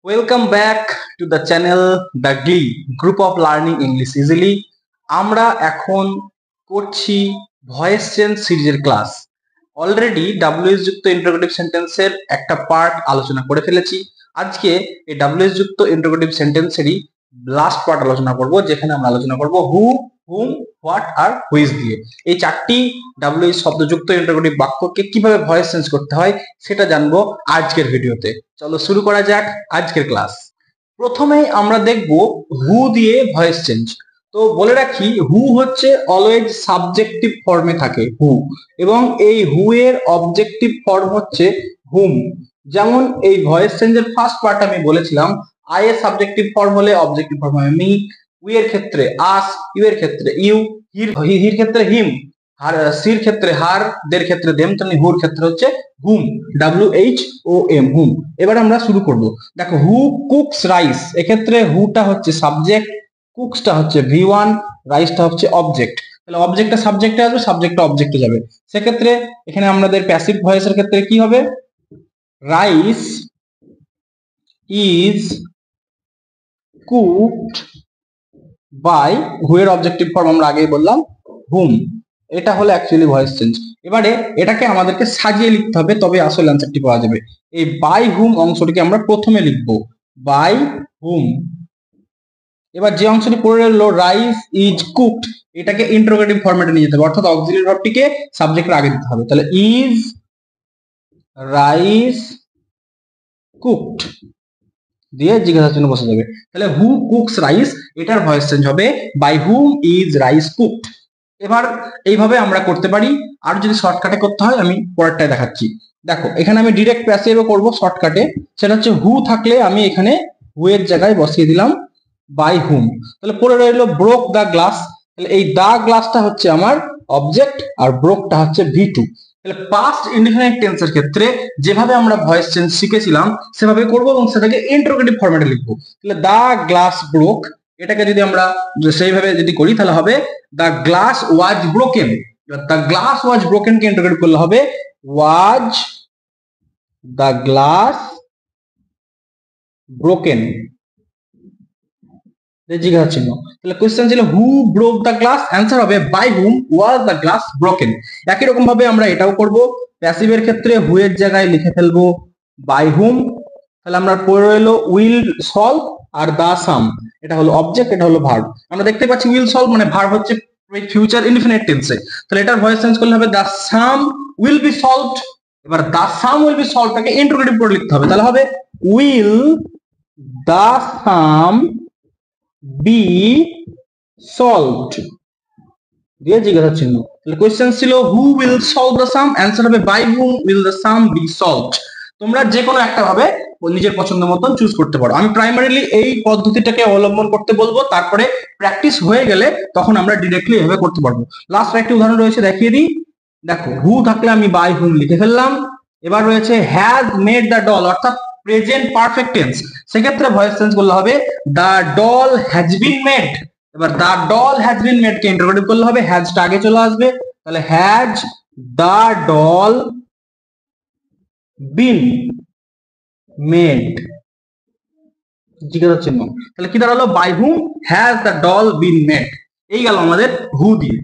Welcome back to the channel the গ্লি group of learning English easily. আমরা এখন করছি voice change সিরিজের class. Already WS যুক্ত interrogative সেন্টেন্সের একটা পার্ট আলোচনা করে ফেলেছি। আজকে এই ডাব্লিউএস যুক্ত ইন্টারোগেটিভ সেন্টেন্সেরই লাস্ট পার্ট আলোচনা করব, যেখানে আমরা আলোচনা করব হু, হুম, হোয়াট আর হুইজ দিয়ে। এই চারটি ডাব্লিউএস শব্দযুক্ত ইন্টারোগেটিভ বাক্যকে কিভাবে ভয়েস চেঞ্জ করতে হয় সেটা জানবো আজকের ভিডিওতে। চলো শুরু করা যাক আজকের ক্লাস। প্রথমেই আমরা দেখব হু দিয়ে ভয়েস চেঞ্জ। তো বলে রাখি, হু হচ্ছে অলওয়েজ সাবজেক্টিভ ফর্মে থাকে হু, এবং এই হু এর অবজেক্টিভ ফর্ম হচ্ছে হুম। যেমন এই ভয়েস চেঞ্জের ফার্স্ট পার্ট আমি বলেছিলাম, আই এর সাবজেক্টিভ ফর্ম হলে অবজেক্টিভ ফর্ম হবে মি, উই এর ক্ষেত্রে আস, ইউ এর ক্ষেত্রে ইউ, হির ক্ষেত্রে হিম, সির ক্ষেত্রে হার, দের ক্ষেত্রে দেম, তেমনি হুর ক্ষেত্রে হচ্ছে হুম, WHOM হুম। এবার আমরা শুরু করব। দেখো, হু কুকস রাইস, এক্ষেত্রে হুটা হচ্ছে সাবজেক্ট, কুকসটা হচ্ছে V1, রাইসটা হচ্ছে অবজেক্ট। তাহলে অবজেক্টটা সাবজেক্টে আসবে, সাবজেক্টটা অবজেক্টে যাবে। সেক্ষেত্রে এখানে আমাদের প্যাসিভ ভয়েসের ক্ষেত্রে কি হবে? রাইস ইজ কুকড বাই, হু এর অবজেক্টিভ ফর্ম আমরা আগেই বললাম হুম। এটা হলো অ্যাকচুয়ালি ভয়েস চেঞ্জ। এবারে এটাকে আমাদেরকে সাজিয়ে লিখতে হবে, তবে আসল অ্যান্সারটি পাওয়া যাবে। এই বাই হুম অংশটিকে আমরা প্রথমে লিখব, বাই হুম। এবার যে অংশটি পড়ে রইলো রাইস ইজ কুকড, এটাকে ইন্টারোগেটিভ ফরম্যাটে নিয়ে যেতে হবে, অর্থাৎ অক্সিলিয়ারি ভার্বটিকে সাবজেক্টের আগে দিতে হবে। তাহলে ইজ রাইস কুকড দিয়ে জিজ্ঞাসা চিহ্ন বসে যাবে। তাহলে হু কুকস রাইস, এটার ভয়েস চেঞ্জ হবে by whom is rice cooked. এবার এইভাবে আমরা করতে পারি। আর যদি শর্টকাটে করতে হয় আমি পরেরটায় দেখাচ্ছি। দেখো, এখানে আমি ডিরেক্ট প্যাসিভে করব শর্টকাটে। সেটা হচ্ছে হু থাকলে আমি এখানে হু এর জায়গায় বসিয়ে দিলাম বাই হুম। তাহলে পরে রইলো ব্রোক দ্য গ্লাস। তাহলে এই দা গ্লাসটা হচ্ছে আমার অবজেক্ট, আর ব্রোকটা হচ্ছে V2। তাহলে পাস্ট ইনডিফিনিট টেন্সের ক্ষেত্রে যেভাবে আমরা ভয়েস চেঞ্জ শিখেছিলাম সেভাবে করব, এবং সেটাকে ইন্টারোগেটিভ ফরম্যাটে লিখবো। তাহলে দা গ্লাস ব্রোক, এটাকে যদি আমরা সেইভাবে যদি করি তাহলে হবে the glass was broken. The glass was broken K interrogate করলে হবে ওয়াজ দ্য গ্লাস ব্রোকেন, জিজ্ঞাসা চিহ্ন। তাহলে কোশ্চেন ছিল who broke the glass, answer হবে by whom was the glass broken. একই রকম ভাবে আমরা এটাও করব। প্যাসিভের ক্ষেত্রে হু এর জায়গায় লিখে ফেলবো বাই হুম। তাহলে আমরা পড়ে রইলো উইল সলভ আর দা সাম, এটা হলো অবজেক্ট, এটা হলো ভার্ব। আমরা দেখতে পাচ্ছি উইল সলভ মানে ভার্ব হচ্ছে ফিউচার ইনডিফিনিট টেন্সে। তাহলে এটার ভয়েস চেঞ্জ করলে হবে the sum will be solved. এবার দা সাম উইল বি সলভডটাকে ইন্টারোগেটিভ করে লিখতে হবে। তাহলে হবে will the sum be solved দিয়ে জিজ্ঞাসা চিহ্ন। তাহলে কোশ্চেন ছিল who will solve the sum, answer হবে by whom will the sum be solved. তোমরা যে কোনো একটা ভাবে নিজের পছন্দ মতন চুজ করতে পারো। আমি প্রাইমারিলি এই পদ্ধতিটাকে অবলম্বন করতে বলবো, তারপরে প্র্যাকটিস হয়ে গেলে তখন আমরা ডিরেক্টলি এভাবে করতে পারবো। লাস্ট একটি উদাহরণ রয়েছে, দেখিয়ে দিই। দেখো, হু থাকলে আমি বাই হুম লিখে ফেললাম। এবার রয়েছে হ্যাজ মেড দ্য ডল, অর্থাৎ প্রেজেন্ট পারফেক্ট টেন্স। সেক্ষেত্রে ভয়েস চেঞ্জ করলে হবে the doll has been made. এবার the doll has been made কে ইন্টারোগেটিভ করলে হবে হ্যাজটা আগে চলে আসবে। তাহলে has the doll been made, জিজ্ঞাসা চিহ্ন। তাহলে কি দাঁড়ালো? By whom has the doll been made. এই গেল আমাদের হু দিয়ে।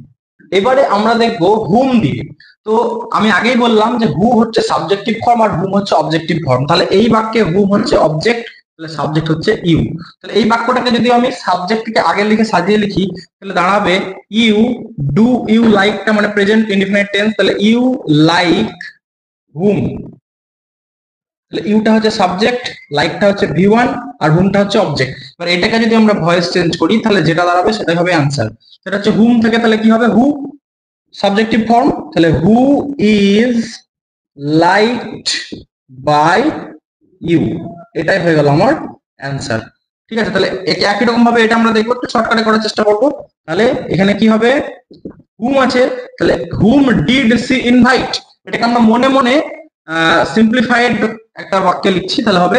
এবারে আমরা দেখবো হুম দিয়ে। তো আমি আগেই বললাম যে হু হচ্ছে সাবজেক্টিভ ফর্ম আর হুম হচ্ছে অবজেক্টিভ ফর্ম। তাহলে এই বাক্যে হুম হচ্ছে অবজেক্ট, তাহলে সাবজেক্ট হচ্ছে ইউ। তাহলে এই বাক্যটাকে যদি আমি সাবজেক্টকে আগে লিখে সাজিয়ে লিখি তাহলে দাঁড়াবে ইউ ডু ইউ লাইকটা মানে প্রেজেন্ট ইনডিফিনিট টেন্স, তাহলে ইউ লাইক হুম। তাহলে ইউটা হচ্ছে সাবজেক্ট, লাইকটা হচ্ছে V1, আর হুমটা হচ্ছে অবজেক্ট। এবার এটাকে যদি আমরা ভয়েস চেঞ্জ করি তাহলে যেটা দাঁড়াবে সেটাই হবে অ্যান্সার। সেটা হচ্ছে হুম থেকে, তাহলে কি হবে হু সাবজেক্টিভ ফর্ম, তাহলে who is liked by you, এটাই হয়ে গেল আমার অ্যান্সার। ঠিক আছে, তাহলে একই রকম ভাবে এটা আমরা দেখবো, একটু শর্টকাটে করার চেষ্টা করবো। তাহলে এখানে কি হবে? হুম আছে, তাহলে হুম ডিড সি ইনভাইট, এটাকে আমরা মনে মনে সিম্পলিফাইড একটা বাক্যে লিখছি। তাহলে হবে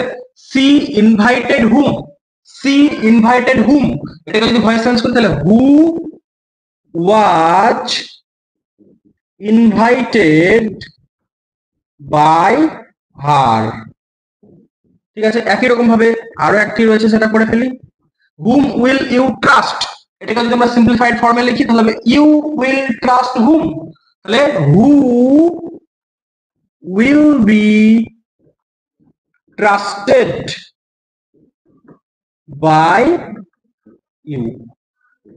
সি ইনভাইটেড হুম, সি ইনভাইটেড হুম। এটাকে যদি ভয়েস চেঞ্জ করি তাহলে হু ওয়াজ ইনভাইটেড বাই হার। ঠিক আছে, একই রকম ভাবে আরো একটি রয়েছে, সেটা করে ফেলি। হুম উইল ইউ ট্রাস্ট, এটাকে যদি আমরা সিম্পলিফাইড ফর্মে লিখি তাহলে হবে ইউ উইল ট্রাস্ট হুম, তাহলে who will be trusted by you,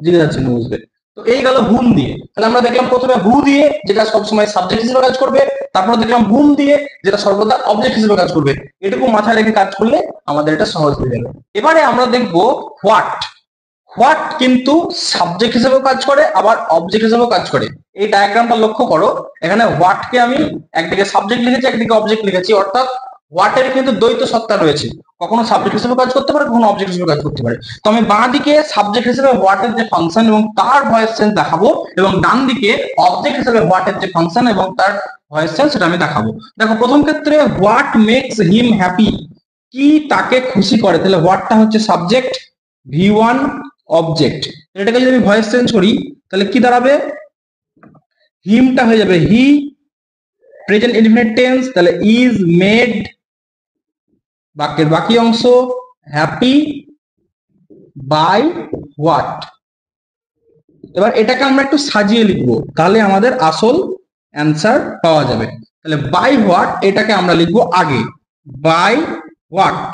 যেটা চিহ্ন বুঝবে। তো এই গেল হুম দিয়ে। তাহলে আমরা দেখলাম প্রথমে হু দিয়ে, যেটা সবসময় সাবজেক্ট হিসেবে কাজ করবে, তারপর দেখলাম হুম দিয়ে, যেটা সর্বদা অবজেক্ট হিসেবে কাজ করবে। এটুকু মাথায় রেখে কাজ করলে আমাদের এটা সহজ হয়ে যাবে। এবারে আমরা দেখব হোয়াট। হোয়াট কিন্তু সাবজেক্ট হিসেবেও কাজ করে, আবার অবজেক্ট হিসেবেও কাজ করে। এই ডায়াগ্রামটা লক্ষ্য করো, এখানে হোয়াটকে আমি একদিকে সাবজেক্ট লিখেছি, একদিকে অবজেক্ট লিখেছি, অর্থাৎ হোয়াটের কিন্তু দ্বৈত সত্তা রয়েছে, কখনো সাবজেক্ট হিসেবে কাজ করতে পারে, কখনো অবজেক্ট হিসেবে কাজ করতে পারে। তো আমি বাঁ দিকে সাবজেক্ট হিসেবে হোয়াটের যে ফাংশন এবং তার ভয়েস চেঞ্জ দেখাবো, এবং ডান দিকে অবজেক্ট হিসেবে হোয়াটের যে ফাংশন এবং তার ভয়েস চেঞ্জ সেটা আমি দেখাবো। দেখো প্রথম ক্ষেত্রে হোয়াট মেক্স হিম হ্যাপি, কি তাকে খুশি করে, তাহলে হোয়াটটা হচ্ছে সাবজেক্ট, ভি1 অবজেক্ট। এটাকে যদি আমি ভয়েস চেঞ্জ করি তাহলে কি দাঁড়াবে, হিমটা হয়ে যাবে হি, প্রেজেন্ট ইনডিফিনিট টেন্স, তাহলে ইজ মেড, বাক্যের বাকি অংশ হ্যাপি বাই হোয়াট। এবার এটাকে আমরা একটু সাজিয়ে লিখবো, তাহলে আমাদের আসল অ্যান্সার পাওয়া যাবে। তাহলে বাই হোয়াট এটাকে আমরা লিখবো আগে, বাই হোয়াট।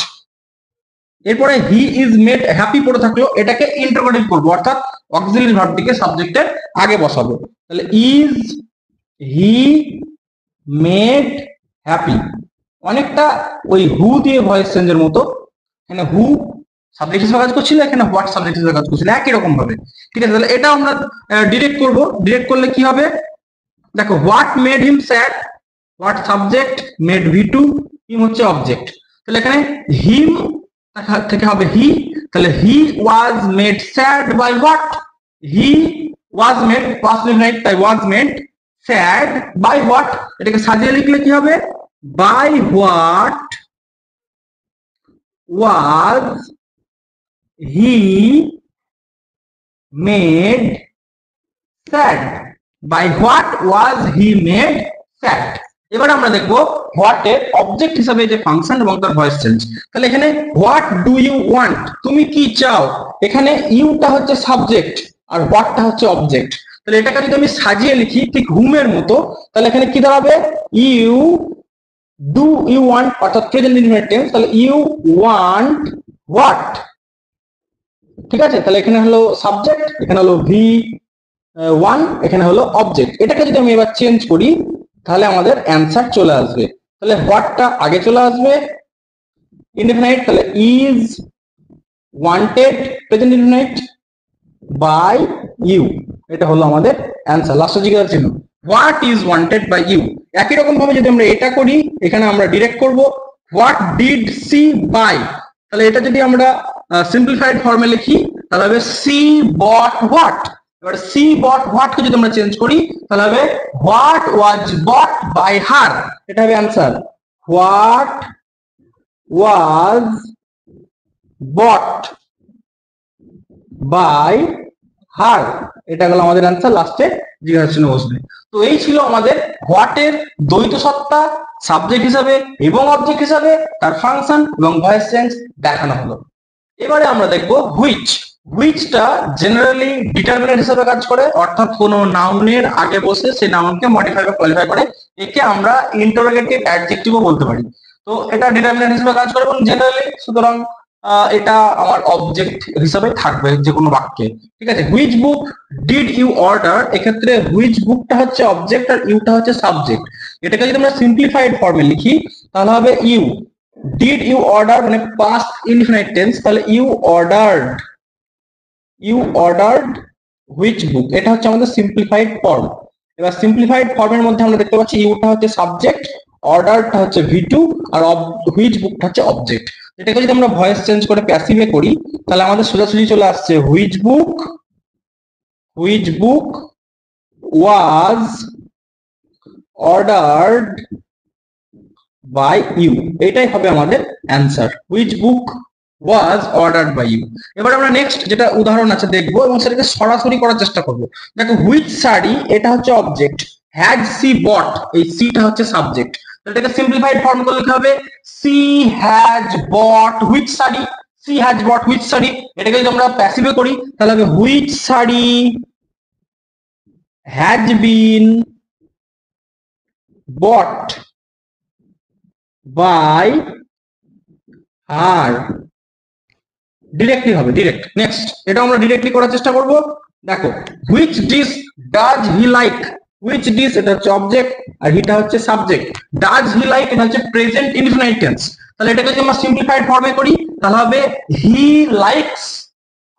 এরপরে হি ইজ মেড হ্যাপি পড়ে থাকলো, এটাকে ইন্টারোগেটিভ করবো, অর্থাৎ অক্সিলারি ভার্বটিকে সাবজেক্টের আগে বসাবো। তাহলে ইজ হি মেড হ্যাপি, অনেকটা ওই হু দিয়ে ভয়েস চেঞ্জের মতো। এখানে হু সাবজেক্ট হিসেবে কাজ করছিল, এখানে হোয়াট সাবজেক্ট হিসেবে কাজ করছিল, একই রকম ভাবে। ঠিক আছে, তাহলে এটা আমরা ডিরেক্ট করব। ডিরেক্ট করলে কি হবে, দেখো what made him sad, what subject, made ভি2, হিম হচ্ছে অবজেক্ট। তাহলে এখানে হিম থেকে হবে হি, তাহলে he was made sad by what, he was made past indefinite, তাই was made sad by what. এটাকে সাজিয়ে লিখলে কি হবে, by what was he made sad, by what was he made sad. এবার আমরা দেখবো হোয়াট এর অবজেক্ট হিসাবে যে ফাংশন এবং তার ভয়েস চেঞ্জ। তাহলে এখানে হোয়াট ডু ইউ ওয়ান্ট, তুমি কি চাও, এখানে ইউটা হচ্ছে সাবজেক্ট আর হোয়াটটা হচ্ছে অবজেক্ট। তাহলে এটাকে যদি আমি সাজিয়ে লিখি ঠিক হুমের মতো, তাহলে এখানে কি দাঁড়াবে, ইউ ডু ইউ ওয়ান্ট, অর্থাৎ প্রেজেন্ট ইনডিফিনিট টেন্স, তাহলে ইউ ওয়ান্ট হোয়াট। ঠিক আছে, তাহলে এখানে হলো সাবজেক্ট, এখানে হলো ভি1, এখানে হলো অবজেক্ট। এটাকে যদি আমি এবার চেঞ্জ করি তাহলে আমাদের অ্যান্সার চলে আসবে। তাহলে হোয়াটটা আগে চলে আসবে, ইনডিফিনাইট, তাহলে is wanted present indefinite by you, এটা হলো আমাদের অ্যান্সার। লাস্টে জিজ্ঞাসা ছিল what is wanted by you. একই রকম ভাবে যদি আমরা এটা করি, এখানে আমরা ডিরেক্ট করব হোয়াট ডিড সি বাই, তাহলে এটা যদি আমরা সিম্পলিফাইড ফর্মে লিখি তাহলে হবে সি বট হোয়াট। এবার সি বট হোয়াট কে যদি আমরা চেঞ্জ করি তাহলে হবে what was bought by her, এটা হবে answer, what was bought by her, এটা হলো আমাদের অ্যান্সার। লাস্টে জিজ্ঞাসা চিহ্ন বসবে। তো এই ছিল আমাদের হোয়াট এর দ্বৈত সত্তা, সাবজেক্ট হিসাবে এবং অবজেক্ট হিসাবে, তার ফাংশন এবং ভয়েস চেঞ্জ দেখানো হলো। এবারে আমরা দেখবো হুইচ। হুইচটা জেনারেলি ডিটারমিনেন্ট হিসেবে কাজ করে, অর্থাৎ কোনো নাউনের আগে বসে সেই নাউনকে মডিফাই বা কোয়ালিফাই করে। একে আমরা ইন্টারোগেটিভ অ্যাডজেক্টিভও বলতে পারি। তো এটা ডিটারমিনেন্ট হিসেবে কাজ করে এবং জেনারেলি সুতরাং এটা আমার অবজেক্ট হিসাবে থাকবে যে কোনো বাক্যে। ঠিক আছে, which book did you order, এক্ষেত্রে হুইচ বুকটা হচ্ছে অবজেক্ট আর ইউটা হচ্ছে সাবজেক্ট। এটাকে যদি আমরা সিম্পলিফাইড ফর্মে লিখি তাহলে হবে ইউ ডিড ইউ অর্ডার, মানে পাস্ট ইনডিফিনিট টেন্স, তাহলে ইউ অর্ডারড হুইচ বুক, এটা হচ্ছে আমাদের সিম্পলিফাইড ফর্ম। এবার সিম্পলিফাইড ফর্মের মধ্যে আমরা দেখতে পাচ্ছি ইউটা হচ্ছে সাবজেক্ট, অর্ডারটা হচ্ছে ভি2 আর হুইচ বুকটা হচ্ছে অবজেক্ট। এটাকে যদি আমরা ভয়েস চেঞ্জ করে প্যাসিভে করি তাহলে আমাদের সোজাসুজি চলে আসছে which book was ordered by you, এটাই হবে আমাদের answer, which book was ordered by you. এবার আমরা নেক্সট যেটা উদাহরণ আছে দেখবো এবং সেটাকে সরাসরি করার চেষ্টা করবো। দেখো হুইচ শাড়ি, এটা হচ্ছে অবজেক্ট, হ্যাড সি বট, এই সিটা হচ্ছে সাবজেক্ট। এটাকে সিম্পলিফাইড ফর্ম করলে কি হবে, she has bought which sari, she has bought which sari. এটাকে যদি আমরা প্যাসিভে করি তাহলে হবে which sari has been bought by her. Directly হবে, ডিরেক্ট। নেক্সট এটা আমরা ডিরেক্টলি করার চেষ্টা করব। দেখো which dish does he like, which dish এটা হচ্ছে অবজেক্ট আর হিটা হচ্ছে সাবজেক্ট, ডাজ হি লাইক এটা হচ্ছে প্রেজেন্ট ইনডিফিনাইট টেন্স। তাহলে এটাকে যদি আমরা সিম্পলিফাইড ফর্মে করি তাহলে হবে he likes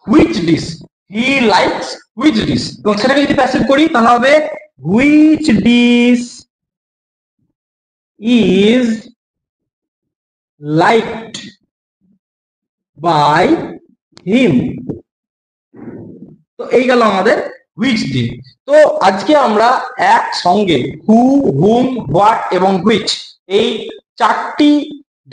which dish, he likes which dish. এবং সেটাকে যদি প্যাসিভ করি তাহলে হবে which dish is liked by him. তো এই গেল আমাদের হুইচ দিয়ে। তো আজকে আমরা একসঙ্গে হু, হুম, হোয়াট এবং হুইচ এই চারটি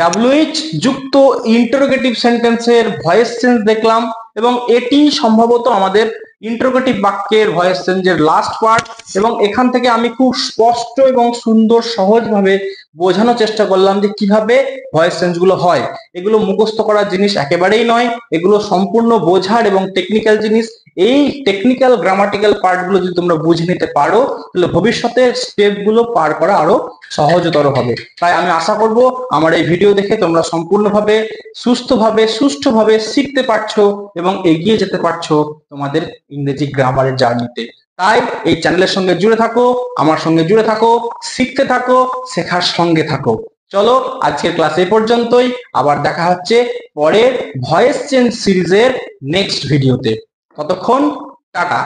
ডাব্লিউএইচ যুক্ত ইন্টারোগেটিভ সেন্টেন্সের ভয়েস চেঞ্জ দেখলাম এবং এটি সম্ভবত আমাদের ইন্টারোগেটিভ বাক্যের ভয়েস চেঞ্জের লাস্ট পার্ট। এবং এখান থেকে আমি খুব স্পষ্ট এবং সুন্দর সহজভাবে বোঝানোর চেষ্টা করলাম যে কিভাবে ভয়েস চেঞ্জ গুলো হয়। এগুলো মুখস্থ করার জিনিস একেবারেই নয়, এগুলো সম্পূর্ণ বোঝার এবং টেকনিক্যাল জিনিস। এই টেকনিক্যাল গ্রামাটিক্যাল পার্ট গুলো যদি তোমরা বুঝে নিতে পারো তাহলে ভবিষ্যতের স্টেপ গুলো পার করা আরো সহজতর হবে। তাই আমি আশা করব আমার এই ভিডিও দেখে তোমরা সম্পূর্ণভাবে সুষ্ঠুভাবে শিখতে পারছো এবং এগিয়ে যেতে পারছো তোমাদের ইংরেজি গ্রামারের জার্নিতে। তাই এই চ্যানেলের সঙ্গে জুড়ে থাকো, আমার সঙ্গে জুড়ে থাকো, শিখতে থাকো, শেখার সঙ্গে থাকো। চলো আজকের ক্লাস এই পর্যন্তই, আবার দেখা হচ্ছে পরের ভয়েস চেঞ্জ সিরিজের নেক্সট ভিডিওতে। ততক্ষণ টাটা।